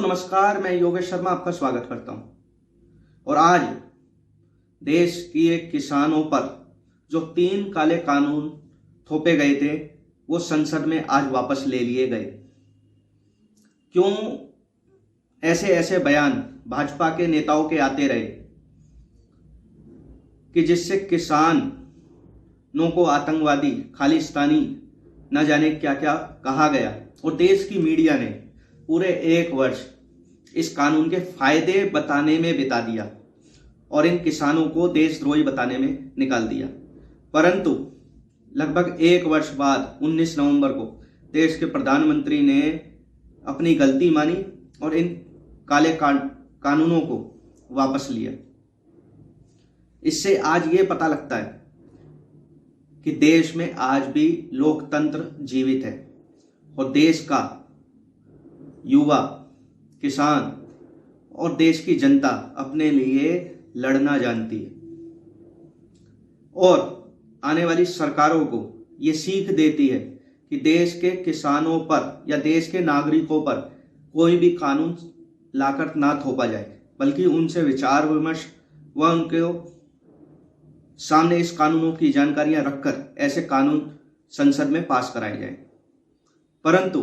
नमस्कार, मैं योगेश शर्मा आपका स्वागत करता हूं। और आज देश की एक किसानों पर जो 3 काले कानून थोपे गए थे वो संसद में आज वापस ले लिए गए। क्यों ऐसे ऐसे बयान भाजपा के नेताओं के आते रहे कि जिससे किसानों को आतंकवादी, खालिस्तानी न जाने क्या क्या कहा गया, और देश की मीडिया ने पूरे 1 वर्ष इस कानून के फायदे बताने में बिता दिया और इन किसानों को देशद्रोही बताने में निकाल दिया। परंतु लगभग 1 वर्ष बाद 19 नवंबर को देश के प्रधानमंत्री ने अपनी गलती मानी और इन काले कानूनों को वापस लिया। इससे आज ये पता लगता है कि देश में आज भी लोकतंत्र जीवित है और देश का युवा, किसान और देश की जनता अपने लिए लड़ना जानती है और आने वाली सरकारों को ये सीख देती है कि देश के किसानों पर या देश के नागरिकों पर कोई भी कानून लाकर ना थोपा जाए, बल्कि उनसे विचार विमर्श व उनके सामने इस कानूनों की जानकारियां रखकर ऐसे कानून संसद में पास कराए जाए। परंतु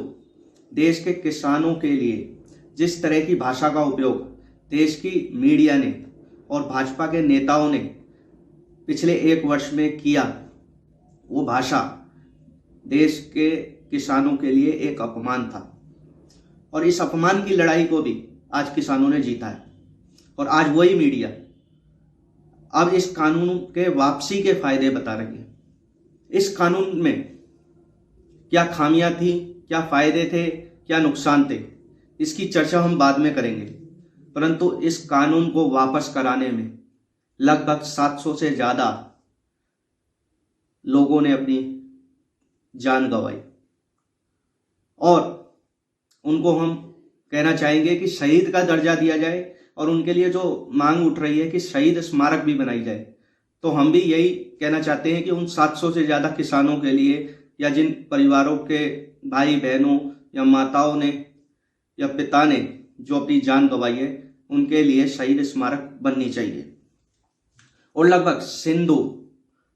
देश के किसानों के लिए जिस तरह की भाषा का उपयोग देश की मीडिया ने और भाजपा के नेताओं ने पिछले 1 वर्ष में किया, वो भाषा देश के किसानों के लिए एक अपमान था और इस अपमान की लड़ाई को भी आज किसानों ने जीता है। और आज वही मीडिया अब इस कानून के वापसी के फायदे बता रही है। इस कानून में क्या खामियां थी, क्या फायदे थे, क्या नुकसान थे, इसकी चर्चा हम बाद में करेंगे। परंतु इस कानून को वापस कराने में लगभग 700 से ज़्यादा लोगों ने अपनी जान गंवाई और उनको हम कहना चाहेंगे कि शहीद का दर्जा दिया जाए और उनके लिए जो मांग उठ रही है कि शहीद स्मारक भी बनाई जाए, तो हम भी यही कहना चाहते हैं कि उन 700 से ज़्यादा किसानों के लिए या जिन परिवारों के भाई बहनों या माताओं ने या पिता ने जो अपनी जान गंवाई है, उनके लिए शहीद स्मारक बननी चाहिए। और लगभग सिंधु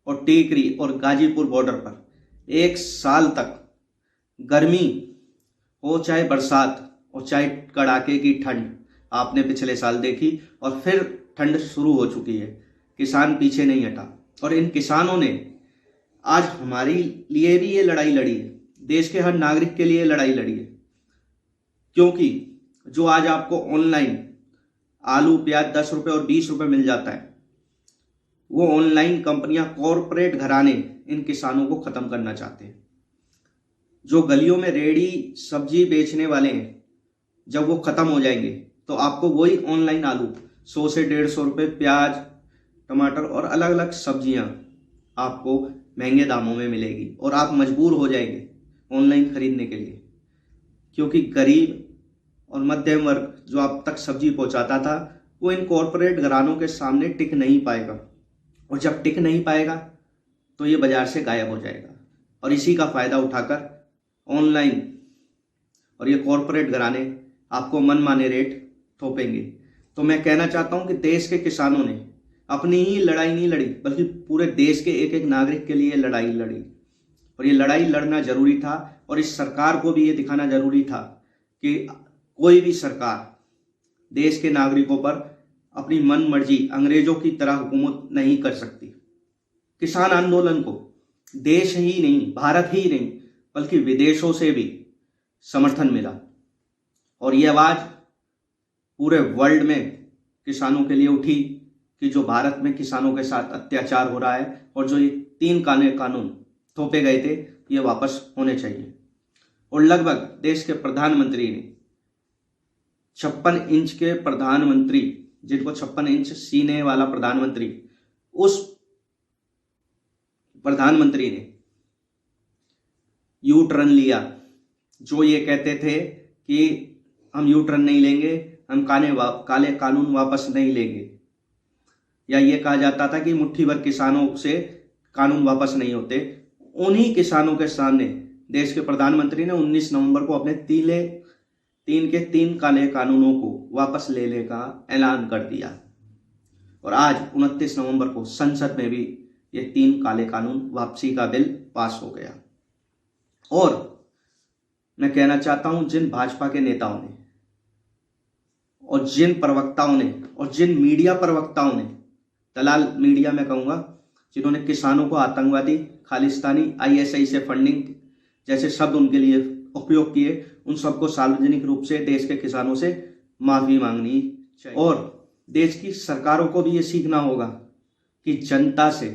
और टीकरी और गाजीपुर बॉर्डर पर 1 साल तक गर्मी हो चाहे बरसात और चाहे कड़ाके की ठंड आपने पिछले साल देखी और फिर ठंड शुरू हो चुकी है। किसान पीछे नहीं हटा और इन किसानों ने आज हमारे लिए भी ये लड़ाई लड़ी है, देश के हर नागरिक के लिए लड़ाई लड़ी है। क्योंकि जो आज आपको ऑनलाइन आलू प्याज 10 रुपए और 20 रुपए मिल जाता है, वो ऑनलाइन कंपनियां, कॉरपोरेट घराने इन किसानों को खत्म करना चाहते हैं। जो गलियों में रेडी सब्जी बेचने वाले हैं, जब वो खत्म हो जाएंगे तो आपको वही ऑनलाइन आलू 100 से 150 रुपए, प्याज, टमाटर और अलग अलग सब्जियां आपको महंगे दामों में मिलेगी और आप मजबूर हो जाएंगे ऑनलाइन खरीदने के लिए। क्योंकि गरीब और मध्यम वर्ग जो आप तक सब्जी पहुंचाता था, वो इन कॉरपोरेट घरानों के सामने टिक नहीं पाएगा और जब टिक नहीं पाएगा तो ये बाजार से गायब हो जाएगा और इसी का फायदा उठाकर ऑनलाइन और ये कॉरपोरेट घराने आपको मनमाने रेट थोपेंगे। तो मैं कहना चाहता हूं कि देश के किसानों ने अपनी ही लड़ाई नहीं लड़ी, बल्कि पूरे देश के एक एक नागरिक के लिए लड़ाई लड़ी और ये लड़ाई लड़ना जरूरी था। और इस सरकार को भी ये दिखाना जरूरी था कि कोई भी सरकार देश के नागरिकों पर अपनी मन मर्जी अंग्रेजों की तरह हुकूमत नहीं कर सकती। किसान आंदोलन को देश ही नहीं, भारत ही नहीं, बल्कि विदेशों से भी समर्थन मिला और ये आवाज पूरे वर्ल्ड में किसानों के लिए उठी कि जो भारत में किसानों के साथ अत्याचार हो रहा है और जो ये 3 काले कानून थोपे गए थे, ये वापस होने चाहिए। और लगभग देश के प्रधानमंत्री ने 56 इंच के प्रधानमंत्री, जिनको 56 इंच सीने वाला प्रधानमंत्री, उस प्रधानमंत्री ने यू टर्न लिया। जो ये कहते थे कि हम यू टर्न नहीं लेंगे, हम काले कानून वापस नहीं लेंगे, या ये कहा जाता था कि मुट्ठी भर किसानों से कानून वापस नहीं होते, उन्हीं किसानों के सामने देश के प्रधानमंत्री ने 19 नवंबर को अपने 3 के 3 काले कानूनों को वापस लेने का ऐलान कर दिया और आज 29 नवंबर को संसद में भी ये 3 काले कानून वापसी का बिल पास हो गया। और मैं कहना चाहता हूं जिन भाजपा के नेताओं ने और जिन प्रवक्ताओं ने और जिन मीडिया प्रवक्ताओं ने, दलाल मीडिया में कहूंगा, जिन्होंने किसानों को आतंकवादी, खालिस्तानी, ISI से फंडिंग जैसे शब्द उनके लिए उपयोग किए, उन सबको सार्वजनिक रूप से देश के किसानों से माफी मांगनी चाहिए। और देश की सरकारों को भी ये सीखना होगा कि जनता से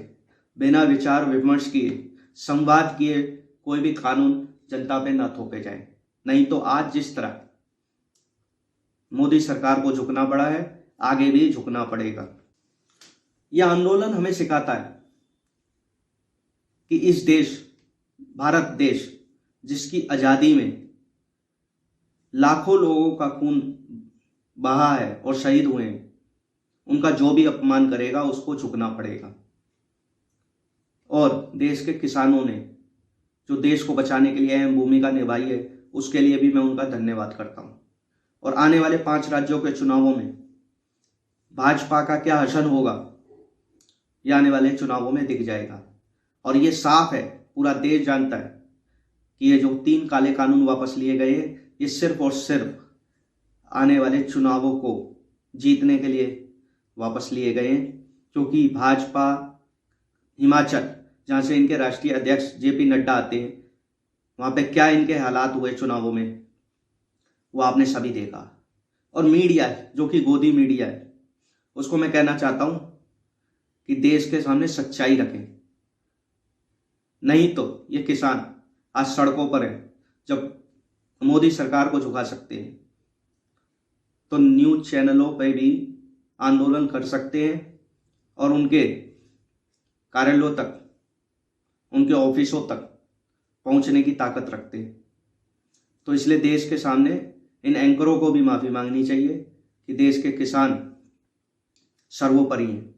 बिना विचार विमर्श किए, संवाद किए कोई भी कानून जनता पे न थोपे जाए। नहीं तो आज जिस तरह मोदी सरकार को झुकना पड़ा है, आगे भी झुकना पड़ेगा। यह आंदोलन हमें सिखाता है कि इस देश, भारत देश, जिसकी आजादी में लाखों लोगों का खून बहा है और शहीद हुए हैं, उनका जो भी अपमान करेगा उसको झुकना पड़ेगा। और देश के किसानों ने जो देश को बचाने के लिए अहम भूमिका निभाई है, उसके लिए भी मैं उनका धन्यवाद करता हूं। और आने वाले 5 राज्यों के चुनावों में भाजपा का क्या हशन होगा, यह आने वाले चुनावों में दिख जाएगा। और ये साफ है, पूरा देश जानता है कि ये जो 3 काले कानून वापस लिए गए, ये सिर्फ और सिर्फ आने वाले चुनावों को जीतने के लिए वापस लिए गए हैं। क्योंकि भाजपा हिमाचल, जहाँ से इनके राष्ट्रीय अध्यक्ष JP नड्डा आते हैं, वहाँ पे क्या इनके हालात हुए चुनावों में, वो आपने सभी देखा। और मीडिया जो कि गोदी मीडिया है, उसको मैं कहना चाहता हूँ कि देश के सामने सच्चाई रखें। नहीं तो ये किसान आज सड़कों पर है। जब मोदी सरकार को झुका सकते हैं तो न्यूज चैनलों पे भी आंदोलन कर सकते हैं और उनके कार्यालयों तक, उनके ऑफिसों तक पहुंचने की ताकत रखते हैं। तो इसलिए देश के सामने इन एंकरों को भी माफी मांगनी चाहिए कि देश के किसान सर्वोपरि हैं।